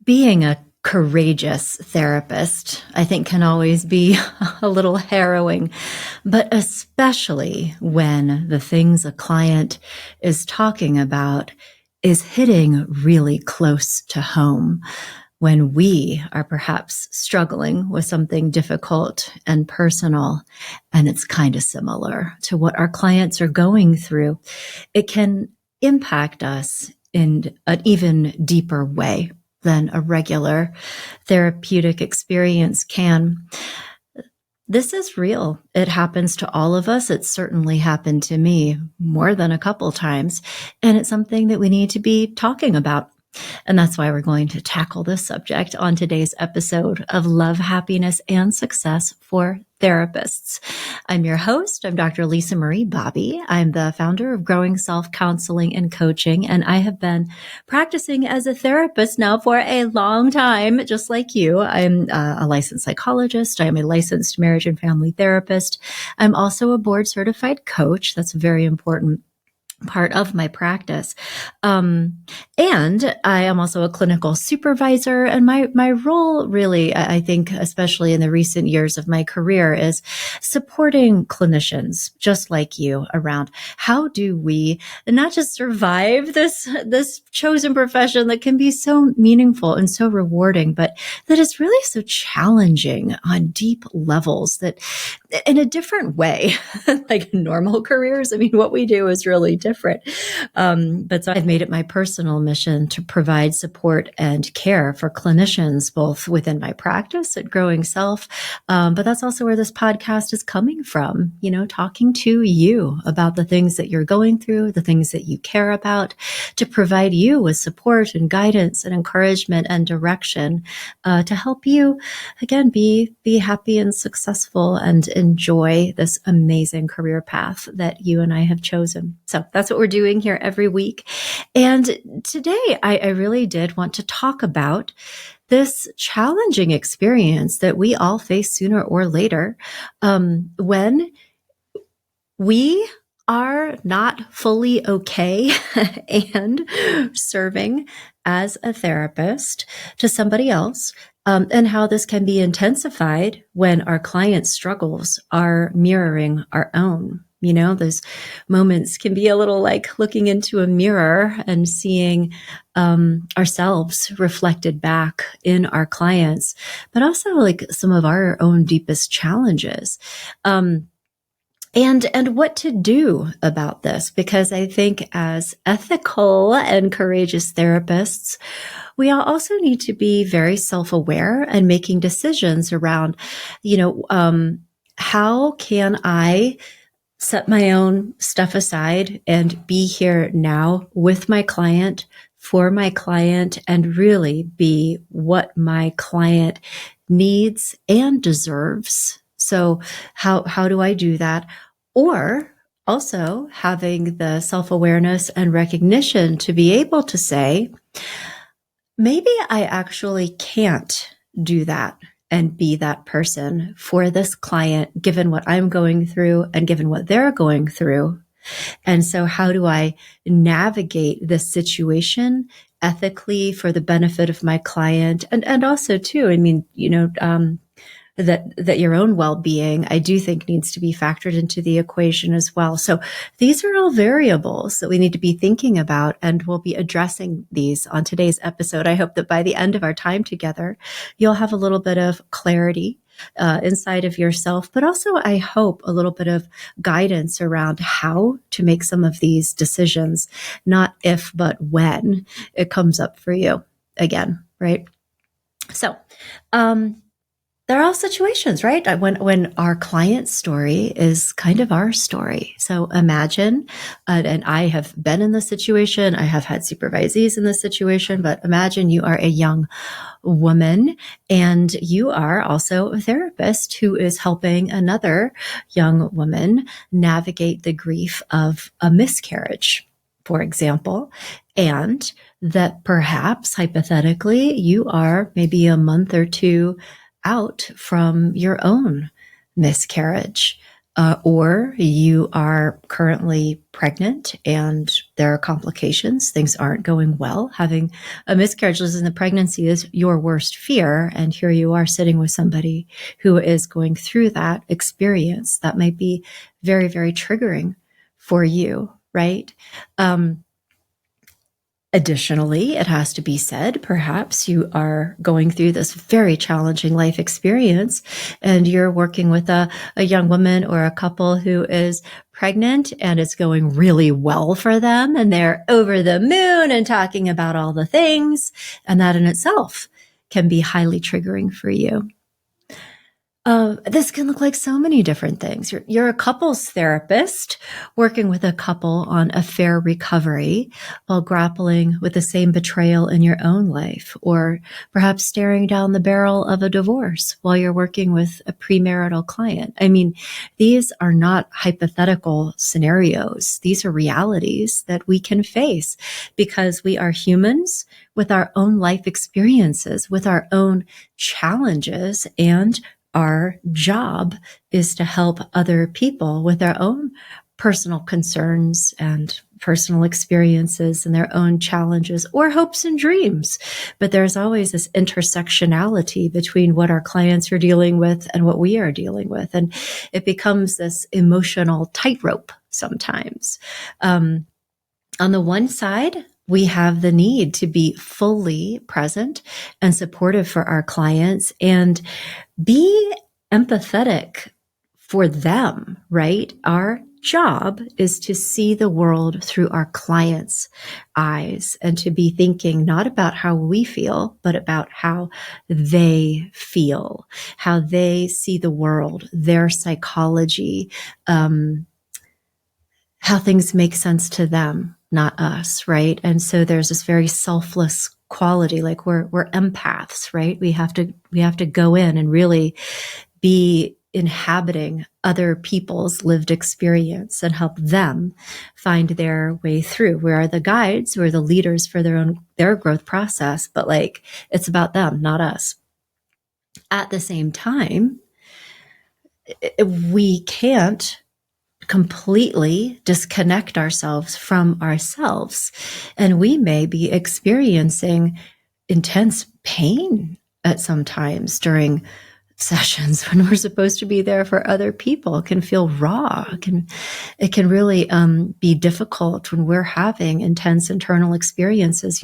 Being a courageous therapist, I think, can always be a little harrowing, but especially when the things a client is talking about is hitting really close to home, when we are perhaps struggling with something difficult and personal, and it's kind of similar to what our clients are going through. It can impact us in an even deeper way than a regular therapeutic experience can. This is real. It happens to all of us. It certainly happened to me more than a couple times. And it's something that we need to be talking about. And that's why we're going to tackle this subject on today's episode of Love, Happiness, and Success for Therapists. I'm your host. I'm Dr. Lisa Marie Bobby. I'm the founder of Growing Self Counseling and Coaching, and I have been practicing as a therapist now for a long time, just like you. I'm a licensed psychologist. I'm a licensed marriage and family therapist. I'm also a board certified coach. That's a very important part of my practice. And I am also a clinical supervisor. And my role really, I think, especially in the recent years of my career, is supporting clinicians just like you around how do we not just survive this chosen profession that can be so meaningful and so rewarding, but that is really so challenging on deep levels, that in a different way, like normal careers. I mean, what we do is really different. But so I've made it my personal mission to provide support and care for clinicians, both within my practice at Growing Self. But that's also where this podcast is coming from, talking to you about the things that you're going through, the things that you care about, to provide you with support and guidance and encouragement and direction, to help you, again, be happy and successful and enjoy this amazing career path that you and I have chosen. So that's what we're doing here every week. And today I really did want to talk about this challenging experience that we all face sooner or later, when we are not fully okay and serving as a therapist to somebody else, and how this can be intensified when our clients' struggles are mirroring our own. Those moments can be a little like looking into a mirror and seeing ourselves reflected back in our clients, but also like some of our own deepest challenges. And what to do about this, because I think as ethical and courageous therapists, we all also need to be very self-aware and making decisions around, how can I set my own stuff aside and be here now with my client, for my client, and really be what my client needs and deserves. So how do I do that? Or also having the self-awareness and recognition to be able to say, maybe I actually can't do that and be that person for this client, given what I'm going through and given what they're going through. And so how do I navigate this situation ethically for the benefit of my client? And also too, that your own well-being, I do think, needs to be factored into the equation as well. So these are all variables that we need to be thinking about, and we'll be addressing these on today's episode. I hope that by the end of our time together, you'll have a little bit of clarity inside of yourself, but also, I hope, a little bit of guidance around how to make some of these decisions, not if, but when it comes up for you again, right? So, there are all situations, right? When our client's story is kind of our story. So imagine, and I have been in this situation, I have had supervisees in this situation, but imagine you are a young woman and you are also a therapist who is helping another young woman navigate the grief of a miscarriage, for example, and that perhaps hypothetically you are maybe a month or two out from your own miscarriage, or you are currently pregnant and there are complications. Things aren't going well. Having a miscarriage in the pregnancy is your worst fear. And here you are sitting with somebody who is going through that experience that might be very, very triggering for you, right? Additionally, it has to be said, perhaps you are going through this very challenging life experience and you're working with a young woman or a couple who is pregnant and it's going really well for them and they're over the moon and talking about all the things. And that in itself can be highly triggering for you. This can look like so many different things. You're a couples therapist working with a couple on affair recovery while grappling with the same betrayal in your own life, or perhaps staring down the barrel of a divorce while you're working with a premarital client. I mean, these are not hypothetical scenarios. These are realities that we can face because we are humans with our own life experiences, with our own challenges, and our job is to help other people with their own personal concerns and personal experiences and their own challenges or hopes and dreams. But there's always this intersectionality between what our clients are dealing with and what we are dealing with. And it becomes this emotional tightrope sometimes. On the one side, we have the need to be fully present and supportive for our clients and be empathetic for them, right? Our job is to see the world through our clients' eyes and to be thinking not about how we feel, but about how they feel, how they see the world, their psychology, how things make sense to them, not us, right? And so there's this very selfless quality, like we're empaths, right? We have to go in and really be inhabiting other people's lived experience and help them find their way through. We are the guides, we're the leaders for their growth process, but like it's about them, not us. At the same time, we can't completely disconnect ourselves from ourselves. And we may be experiencing intense pain at some times during sessions when we're supposed to be there for other people. It can feel raw. It can really be difficult when we're having intense internal experiences.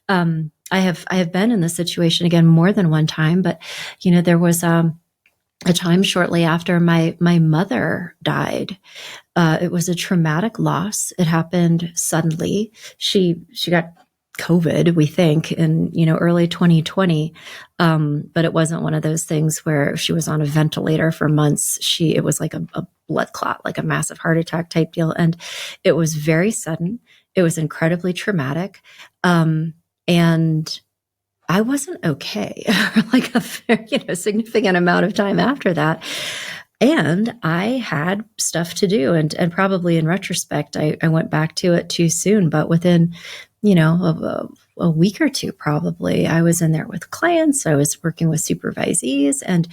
I have been in this situation again more than one time, but there was a time shortly after my mother died. It was a traumatic loss. It happened suddenly. She got COVID, we think, in early 2020, but it wasn't one of those things where she was on a ventilator for months. It was like a blood clot, like a massive heart attack type deal, and it was very sudden. It was incredibly traumatic, and I wasn't okay for like a very, significant amount of time after that. And I had stuff to do. And probably in retrospect, I went back to it too soon. But within, a week or two, probably, I was in there with clients. I was working with supervisees. And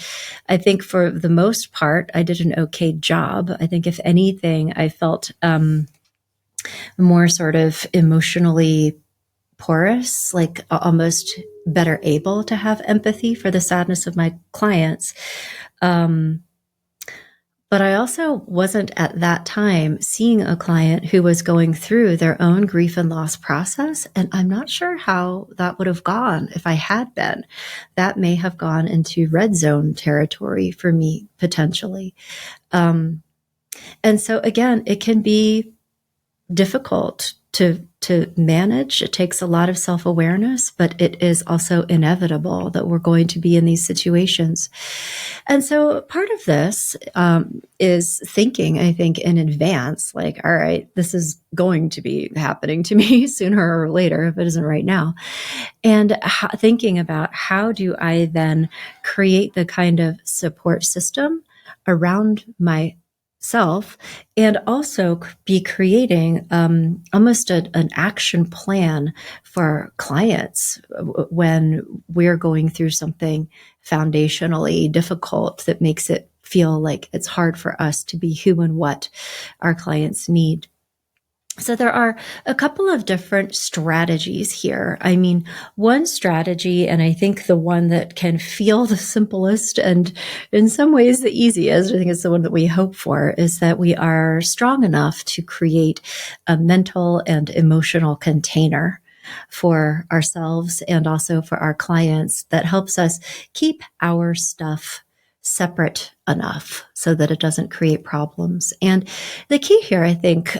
I think for the most part, I did an okay job. I think if anything, I felt more sort of emotionally porous, like almost better able to have empathy for the sadness of my clients. But I also wasn't at that time seeing a client who was going through their own grief and loss process. And I'm not sure how that would have gone if I had been. That may have gone into red zone territory for me, potentially. And so again, it can be difficult to manage. It takes a lot of self-awareness, but it is also inevitable that we're going to be in these situations. And so part of this is thinking, I think, in advance, like, all right, this is going to be happening to me sooner or later, if it isn't right now. And thinking about how do I then create the kind of support system around myself, and also be creating almost an action plan for clients when we're going through something foundationally difficult that makes it feel like it's hard for us to be who and what our clients need. So there are a couple of different strategies here. I mean, one strategy, and I think the one that can feel the simplest and in some ways the easiest, I think it's the one that we hope for, is that we are strong enough to create a mental and emotional container for ourselves and also for our clients that helps us keep our stuff separate enough so that it doesn't create problems. And the key here, I think,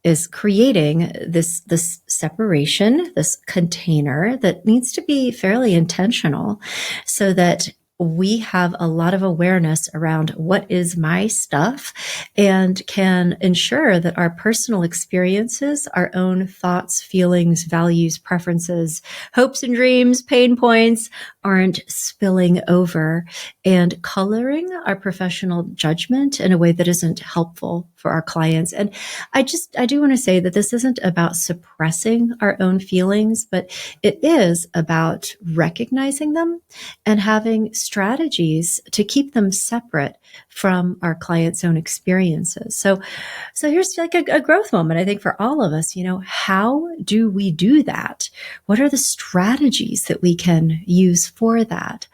is creating this separation, this container that needs to be fairly intentional so that we have a lot of awareness around what is my stuff and can ensure that our personal experiences, our own thoughts, feelings, values, preferences, hopes and dreams, pain points aren't spilling over and coloring our professional judgment in a way that isn't helpful for our clients. And I do want to say that this isn't about suppressing our own feelings, but it is about recognizing them and having strategies to keep them separate from our clients' own experiences. So here's like a growth moment, I think, for all of us. How do we do that? What are the strategies that we can use for that?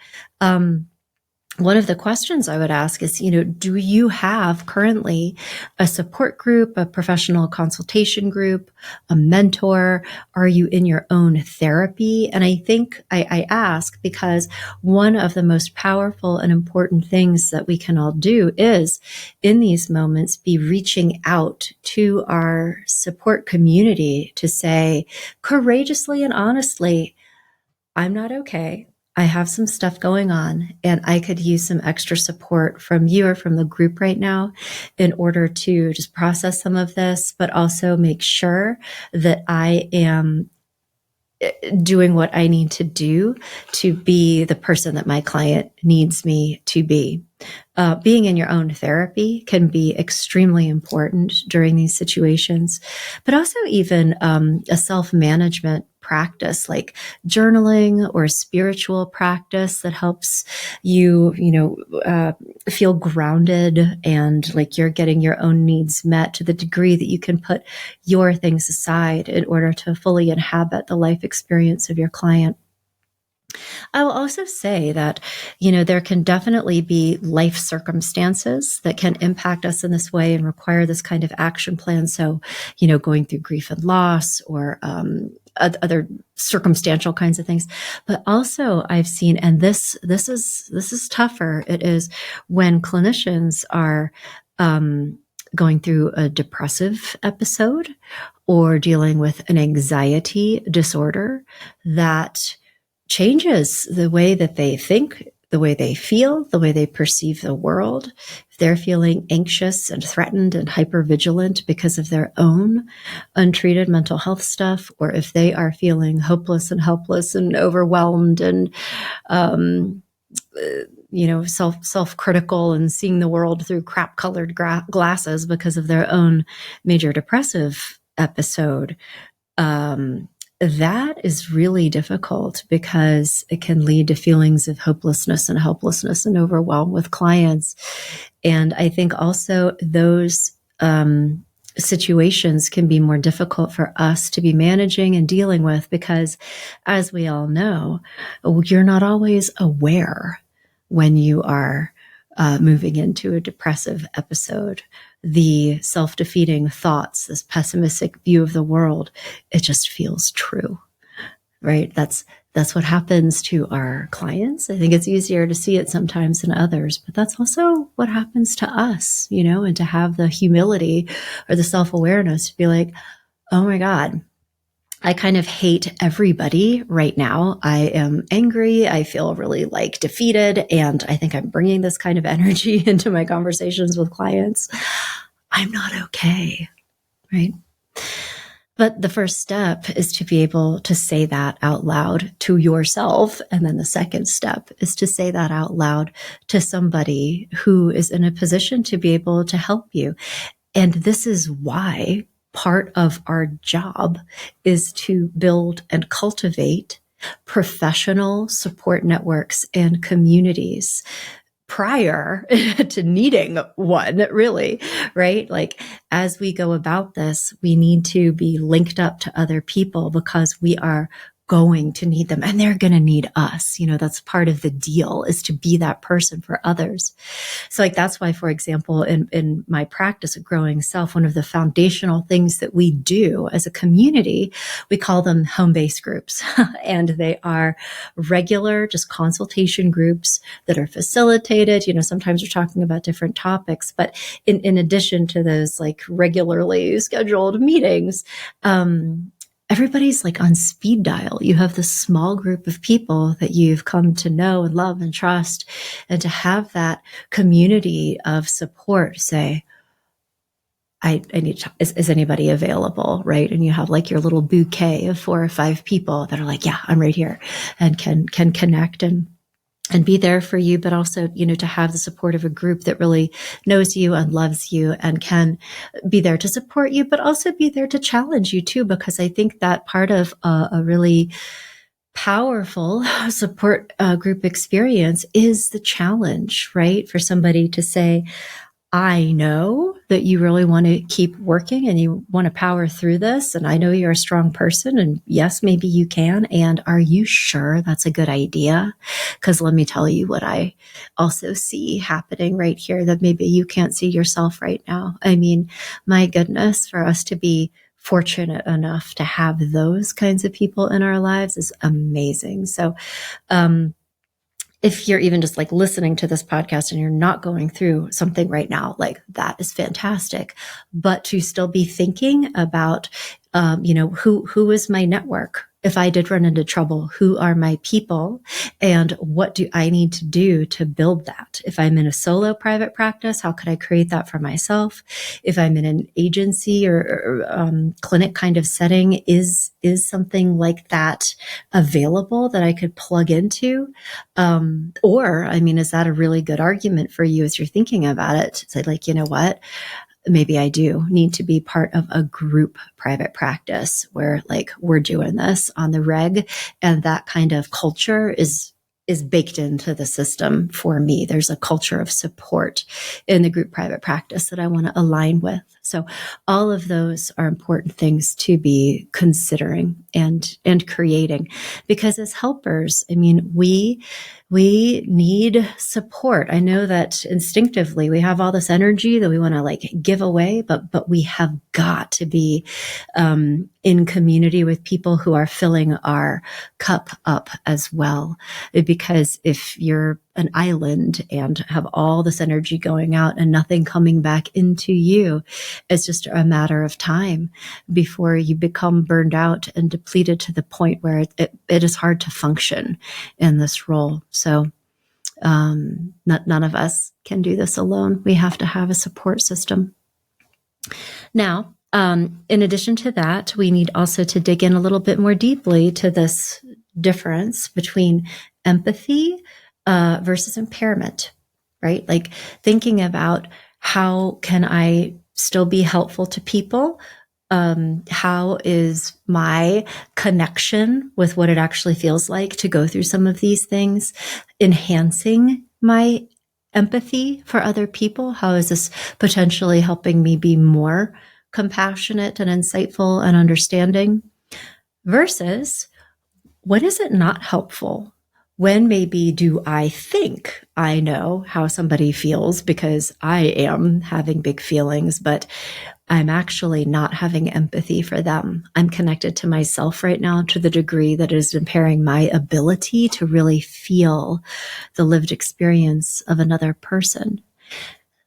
One of the questions I would ask is, do you have currently a support group, a professional consultation group, a mentor? Are you in your own therapy? And I think I ask because one of the most powerful and important things that we can all do is in these moments be reaching out to our support community to say courageously and honestly, I'm not okay. I have some stuff going on and I could use some extra support from you or from the group right now in order to just process some of this, but also make sure that I am doing what I need to do to be the person that my client needs me to be. Being in your own therapy can be extremely important during these situations, but also even a self-management practice like journaling or a spiritual practice that helps you, feel grounded and like you're getting your own needs met to the degree that you can put your things aside in order to fully inhabit the life experience of your client. I will also say that, there can definitely be life circumstances that can impact us in this way and require this kind of action plan. So, going through grief and loss or other circumstantial kinds of things. But also I've seen, and this is tougher. It is when clinicians are going through a depressive episode or dealing with an anxiety disorder that changes the way that they think, the way they feel, the way they perceive the world. If they're feeling anxious and threatened and hypervigilant because of their own untreated mental health stuff, or if they are feeling hopeless and helpless and overwhelmed and, self-critical and seeing the world through crap-colored glasses because of their own major depressive episode, that is really difficult because it can lead to feelings of hopelessness and helplessness and overwhelm with clients. And I think also those situations can be more difficult for us to be managing and dealing with because, as we all know, you're not always aware when you are moving into a depressive episode. The self-defeating thoughts, this pessimistic view of the world, it just feels true, right? That's what happens to our clients. I think it's easier to see it sometimes than others, but that's also what happens to us, and to have the humility or the self-awareness to be like, oh my God, I kind of hate everybody right now. I am angry. I feel really defeated. And I think I'm bringing this kind of energy into my conversations with clients. I'm not okay, right? But the first step is to be able to say that out loud to yourself. And then the second step is to say that out loud to somebody who is in a position to be able to help you. And this is why part of our job is to build and cultivate professional support networks and communities, prior to needing one, really, right? Like as we go about this, we need to be linked up to other people because we are going to need them and they're going to need us. That's part of the deal, is to be that person for others. So like, that's why, for example, in my practice of growing self, one of the foundational things that we do as a community, we call them home-based groups. And they are regular, just consultation groups that are facilitated. Sometimes we're talking about different topics, but in addition to those like regularly scheduled meetings, everybody's like on speed dial. You have this small group of people that you've come to know and love and trust, and to have that community of support say, I need, is anybody available? Right. And you have like your little bouquet of 4 or 5 people that are like, yeah, I'm right here, and can connect and be there for you, but also, to have the support of a group that really knows you and loves you and can be there to support you, but also be there to challenge you too, because I think that part of a really powerful support group experience is the challenge, right? For somebody to say, I know that you really want to keep working and you want to power through this. And I know you're a strong person, and yes, maybe you can. And are you sure that's a good idea? Because let me tell you what I also see happening right here that maybe you can't see yourself right now. I mean, my goodness, for us to be fortunate enough to have those kinds of people in our lives is amazing. So, if you're even just like listening to this podcast and you're not going through something right now, like that is fantastic. But to still be thinking about, who is my network? If I did run into trouble, who are my people, and what do I need to do to build that? If I'm in a solo private practice, how could I create that for myself? If I'm in an agency or clinic kind of setting, is something like that available that I could plug into? Or, is that a really good argument for you as you're thinking about it? Say like, you know what? Maybe I do need to be part of a group private practice where like we're doing this on the reg, and that kind of culture is baked into the system for me. There's a culture of support in the group private practice that I want to align with. So all of those are important things to be considering and creating, because as helpers, we need support. I know that instinctively we have all this energy that we want to like give away, but we have got to be in community with people who are filling our cup up as well. Because if you're an island and have all this energy going out and nothing coming back into you, it's just a matter of time before you become burned out and depleted to the point where it is hard to function in this role. So none of us can do this alone. We have to have a support system. Now, in addition to that, we need also to dig in a little bit more deeply to this difference between empathy versus impairment, right? Like thinking about how can I still be helpful to people? How is my connection with what it actually feels like to go through some of these things enhancing my empathy for other people? How is this potentially helping me be more compassionate and insightful and understanding? Versus, when is it not helpful? When maybe do I think I know how somebody feels because I am having big feelings, but I'm actually not having empathy for them. I'm connected to myself right now to the degree that it is impairing my ability to really feel the lived experience of another person.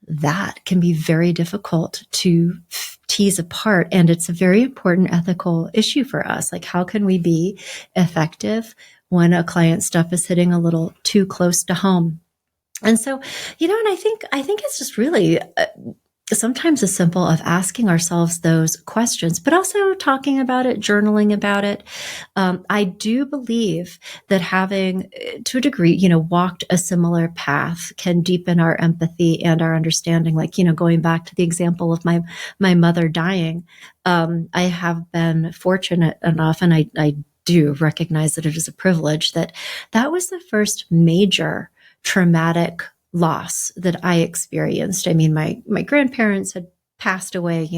That can be very difficult to tease apart. And it's a very important ethical issue for us. Like, how can we be effective when a client's stuff is hitting a little too close to home? And so, and I think it's just really sometimes as simple of asking ourselves those questions, but also talking about it, journaling about it. I do believe that having, to a degree, walked a similar path can deepen our empathy and our understanding. Like, going back to the example of my mother dying, I have been fortunate enough, and I do recognize that it is a privilege, that was the first major traumatic loss that I experienced. I mean, my grandparents had passed away,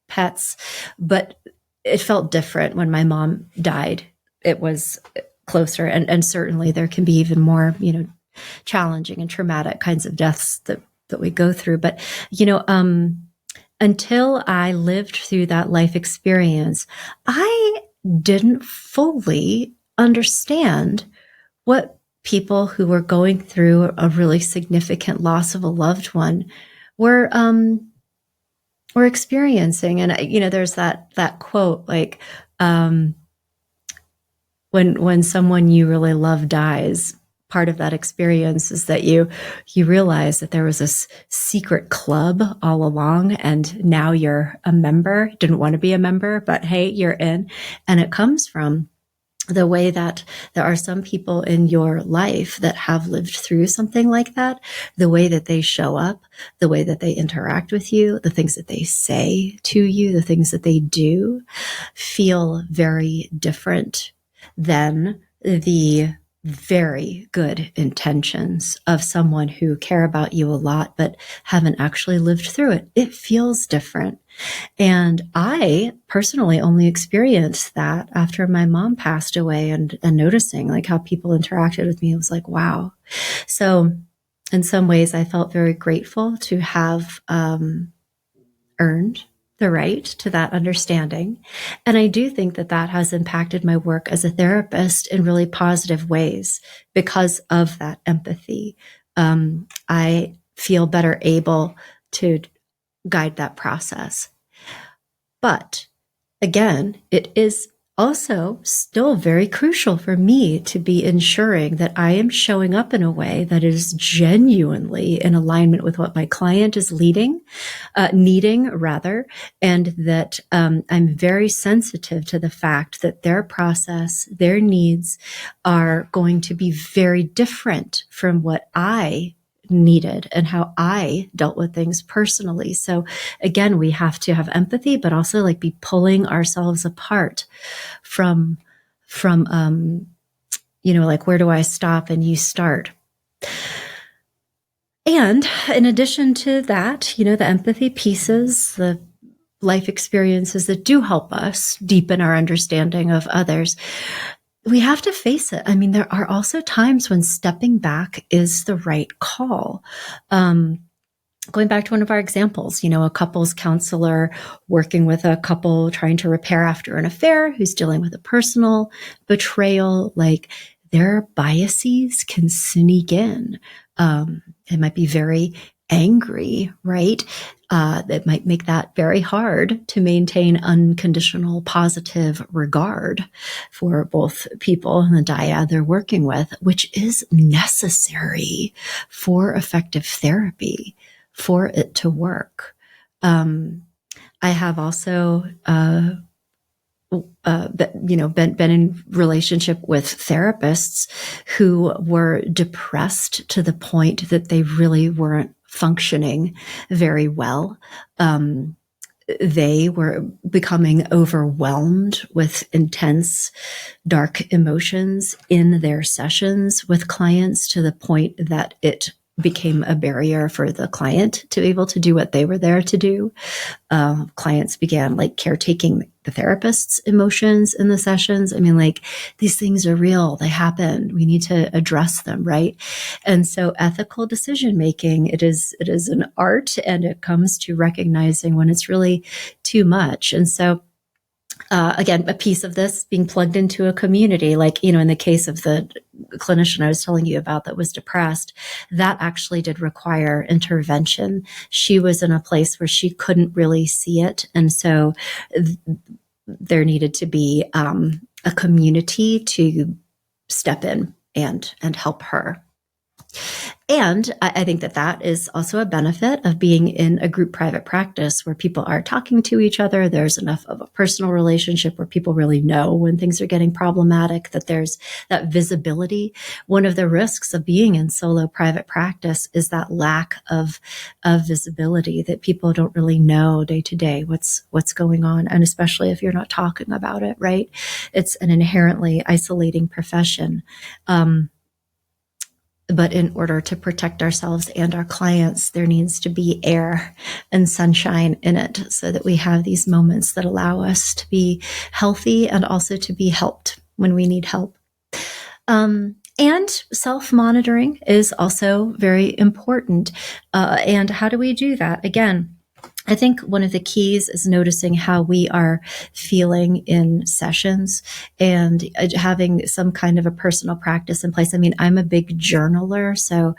pets, but it felt different when my mom died. It was closer, and certainly there can be even more, challenging and traumatic kinds of deaths that we go through. But, until I lived through that life experience, I didn't fully understand what people who were going through a really significant loss of a loved one were experiencing. And there's that quote, like, when someone you really love dies, part of that experience is that you realize that there was this secret club all along, and now you're a member. Didn't want to be a member, but hey, you're in. And it comes from the way that there are some people in your life that have lived through something like that, the way that they show up, the way that they interact with you, the things that they say to you, the things that they do feel very different than the very good intentions of someone who care about you a lot, but haven't actually lived through it. It feels different. And I personally only experienced that after my mom passed away, and noticing like how people interacted with me. It was like, wow. So in some ways I felt very grateful to have earned the right to that understanding. And I do think that that has impacted my work as a therapist in really positive ways because of that empathy. I feel better able to guide that process. But again, it is also still very crucial for me to be ensuring that I am showing up in a way that is genuinely in alignment with what my client is needing, and that I'm very sensitive to the fact that their process, their needs are going to be very different from what I needed and how I dealt with things personally. So again, we have to have empathy, but also like be pulling ourselves apart from like, where do I stop and you start? And in addition to that, the empathy pieces, the life experiences that do help us deepen our understanding of others, we have to face it. I mean, there are also times when stepping back is the right call. Going back to one of our examples, a couples counselor working with a couple trying to repair after an affair who's dealing with a personal betrayal, like their biases can sneak in. It might be very angry, right? That might make that very hard to maintain unconditional positive regard for both people and the dyad they're working with, which is necessary for effective therapy, for it to work. I have also been in relationship with therapists who were depressed to the point that they really weren't functioning very well. They were becoming overwhelmed with intense, dark emotions in their sessions with clients to the point that it became a barrier for the client to be able to do what they were there to do. Clients began like caretaking the therapist's emotions in the sessions. I mean, like, these things are real. They happen. We need to address them, right? And so ethical decision making, it is an art, and it comes to recognizing when it's really too much. And so again, a piece of this being plugged into a community, like, in the case of the clinician I was telling you about that was depressed, that actually did require intervention. She was in a place where she couldn't really see it. And so there needed to be a community to step in and help her. And I think that is also a benefit of being in a group private practice where people are talking to each other. There's enough of a personal relationship where people really know when things are getting problematic, that there's that visibility. One of the risks of being in solo private practice is that lack of visibility, that people don't really know day to day what's going on. And especially if you're not talking about it, right? It's an inherently isolating profession. But in order to protect ourselves and our clients, there needs to be air and sunshine in it so that we have these moments that allow us to be healthy and also to be helped when we need help. And self-monitoring is also very important. And how do we do that? Again, I think one of the keys is noticing how we are feeling in sessions and having some kind of a personal practice in place. I mean, I'm a big journaler. So,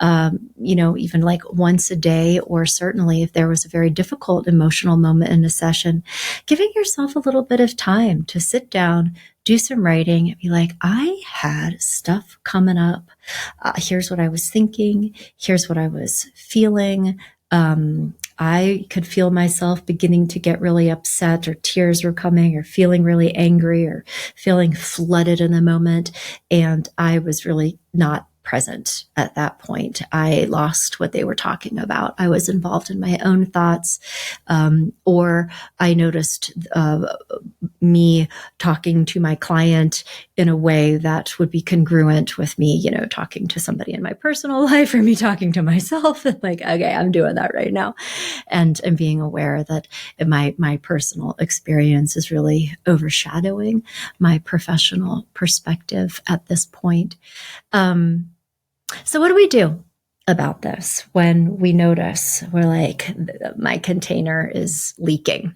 even like once a day, or certainly if there was a very difficult emotional moment in a session, giving yourself a little bit of time to sit down, do some writing, and be like, I had stuff coming up. Here's what I was thinking. Here's what I was feeling. I could feel myself beginning to get really upset, or tears were coming, or feeling really angry, or feeling flooded in the moment. And I was really not present at that point. I lost what they were talking about. I was involved in my own thoughts, or I noticed me talking to my client in a way that would be congruent with me, talking to somebody in my personal life, or me talking to myself. And like, okay, I'm doing that right now. And being aware that my personal experience is really overshadowing my professional perspective at this point. So what do we do about this when we notice we're like, my container is leaking?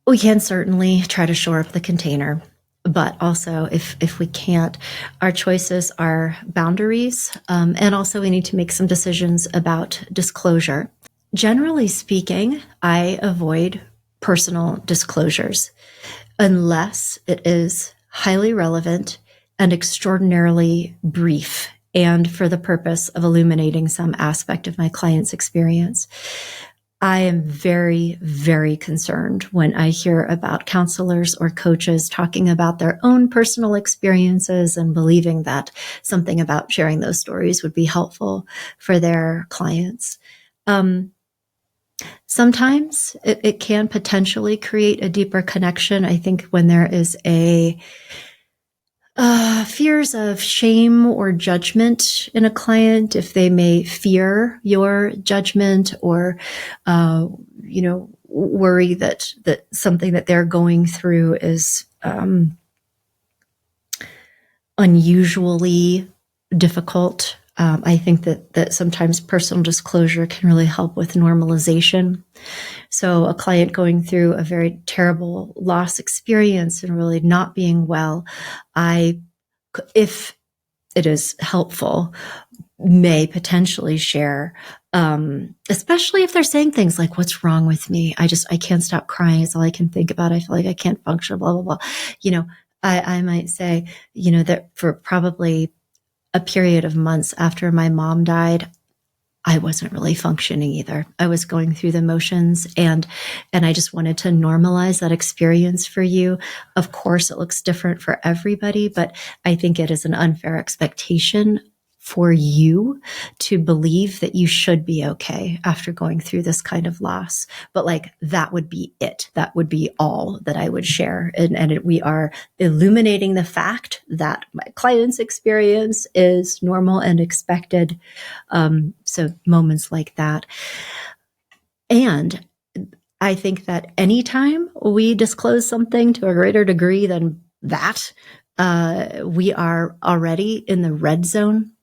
We can certainly try to shore up the container, but also if we can't, our choices are boundaries. And also we need to make some decisions about disclosure. Generally speaking, I avoid personal disclosures unless it is highly relevant and extraordinarily brief, and for the purpose of illuminating some aspect of my client's experience. I am very, very concerned when I hear about counselors or coaches talking about their own personal experiences and believing that something about sharing those stories would be helpful for their clients. Sometimes it can potentially create a deeper connection. I think when there is fears of shame or judgment in a client, if they may fear your judgment, or worry that something that they're going through is unusually difficult. I think that sometimes personal disclosure can really help with normalization. So a client going through a very terrible loss experience and really not being well, if it is helpful, may potentially share, especially if they're saying things like, what's wrong with me? I can't stop crying. It's all I can think about. I feel like I can't function, blah, blah, blah. I might say, that for probably a period of months after my mom died, I wasn't really functioning either. I was going through the motions, and I just wanted to normalize that experience for you. Of course, it looks different for everybody, but I think it is an unfair expectation for you to believe that you should be okay after going through this kind of loss. But like, that would be it. That would be all that I would share. And we are illuminating the fact that my client's experience is normal and expected. So moments like that. And I think that anytime we disclose something to a greater degree than that, we are already in the red zone.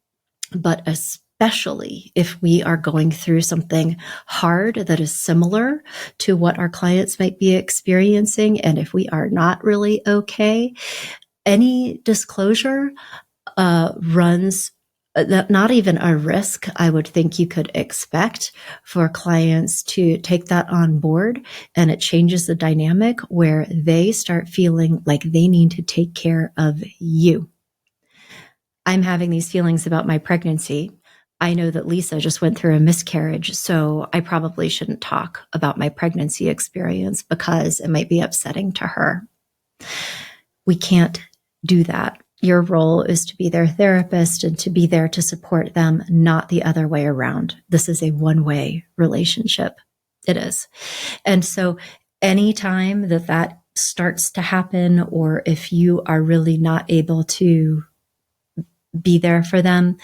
But especially if we are going through something hard that is similar to what our clients might be experiencing, and if we are not really okay, any disclosure runs not even a risk. I would think you could expect for clients to take that on board, and it changes the dynamic where they start feeling like they need to take care of you. I'm having these feelings about my pregnancy. I know that Lisa just went through a miscarriage, so I probably shouldn't talk about my pregnancy experience because it might be upsetting to her. We can't do that. Your role is to be their therapist and to be there to support them, not the other way around. This is a one-way relationship. It is. And so anytime that starts to happen, or if you are really not able to be there for them,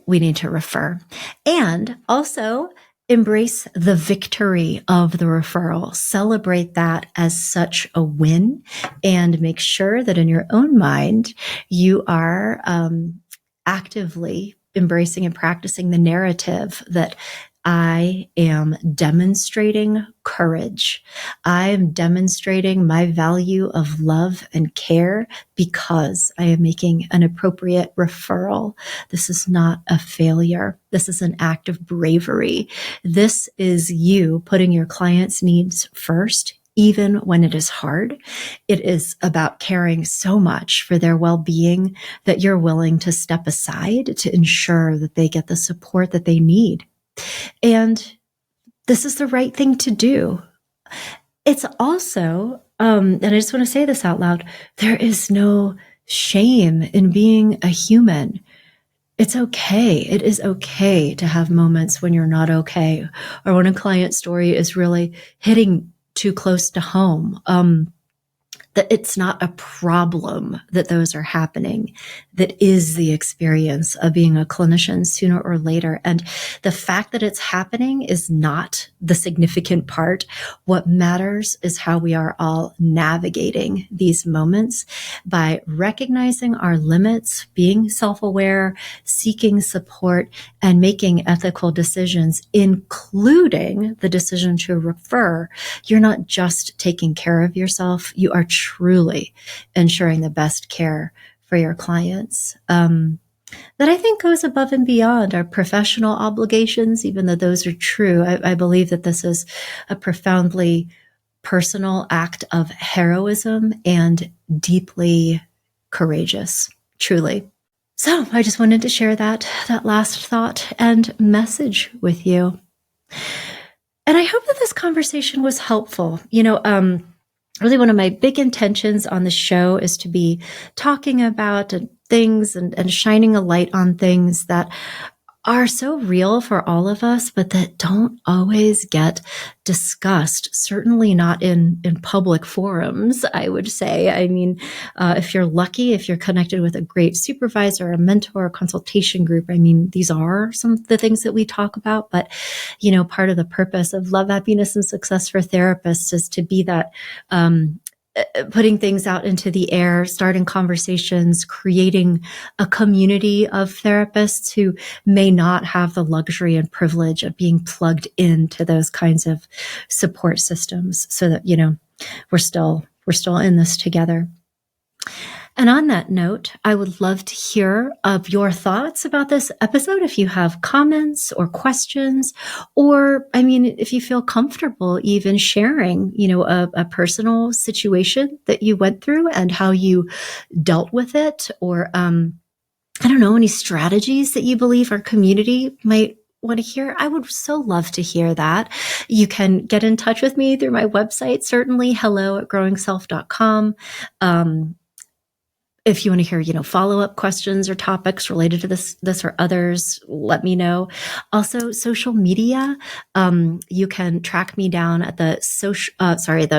we need to refer. And also embrace the victory of the referral. Celebrate that as such a win, and make sure that in your own mind, you are actively embracing and practicing the narrative that I am demonstrating courage. I am demonstrating my value of love and care because I am making an appropriate referral. This is not a failure. This is an act of bravery. This is you putting your client's needs first, even when it is hard. It is about caring so much for their well-being that you're willing to step aside to ensure that they get the support that they need. And this is the right thing to do. It's also, and I just want to say this out loud, there is no shame in being a human. It's okay. It is okay to have moments when you're not okay, or when a client story is really hitting too close to home. That it's not a problem that those are happening. That is the experience of being a clinician sooner or later. And the fact that it's happening is not the significant part. What matters is how we are all navigating these moments by recognizing our limits, being self-aware, seeking support, and making ethical decisions, including the decision to refer. You're not just taking care of yourself. You are truly ensuring the best care for your clients. That I think goes above and beyond our professional obligations, even though those are true. I believe that this is a profoundly personal act of heroism and deeply courageous, truly. So I just wanted to share that last thought and message with you. And I hope that this conversation was helpful. Really one of my big intentions on the show is to be talking about things and shining a light on things that are so real for all of us, but that don't always get discussed, certainly not in public forums, I would say. I mean, if you're lucky, if you're connected with a great supervisor, a mentor, a consultation group, I mean, these are some of the things that we talk about. But, part of the purpose of Love, Happiness, and Success for Therapists is to be that putting things out into the air, starting conversations, creating a community of therapists who may not have the luxury and privilege of being plugged into those kinds of support systems, so that, we're still in this together. And on that note, I would love to hear of your thoughts about this episode. If you have comments or questions, or, if you feel comfortable even sharing, a personal situation that you went through and how you dealt with it, or, any strategies that you believe our community might want to hear, I would so love to hear that. You can get in touch with me through my website, certainly hello@growingself.com. If you want to hear, follow-up questions or topics related to this or others, let me know. Also, social media. You can track me down at the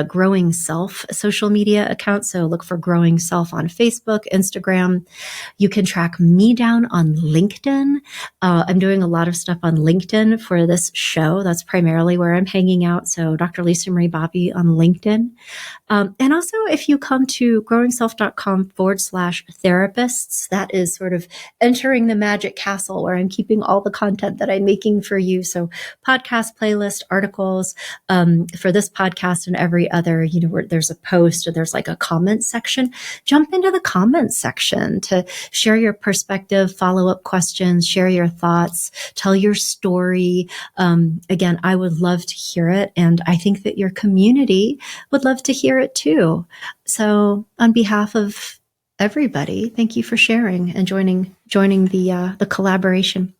Growing Self social media account. So look for Growing Self on Facebook, Instagram. You can track me down on LinkedIn. I'm doing a lot of stuff on LinkedIn for this show. That's primarily where I'm hanging out. So Dr. Lisa Marie Bobby on LinkedIn. And also, if you come to growingself.com/therapists, that is sort of entering the magic castle where I'm keeping all the content that I'm making for you. So podcast playlist, articles, for this podcast and every other, where there's a post or there's like a comment section. Jump into the comment section to share your perspective, follow-up questions, share your thoughts, tell your story. Again, I would love to hear it. And I think that your community would love to hear it too. So on behalf of everybody, thank you for sharing and joining the collaboration.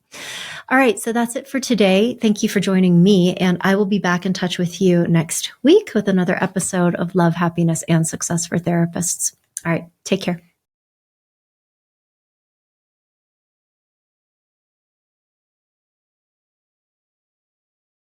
All right, so that's it for today. Thank you for joining me, and I will be back in touch with you next week with another episode of Love, Happiness, and Success for Therapists. All right, take care.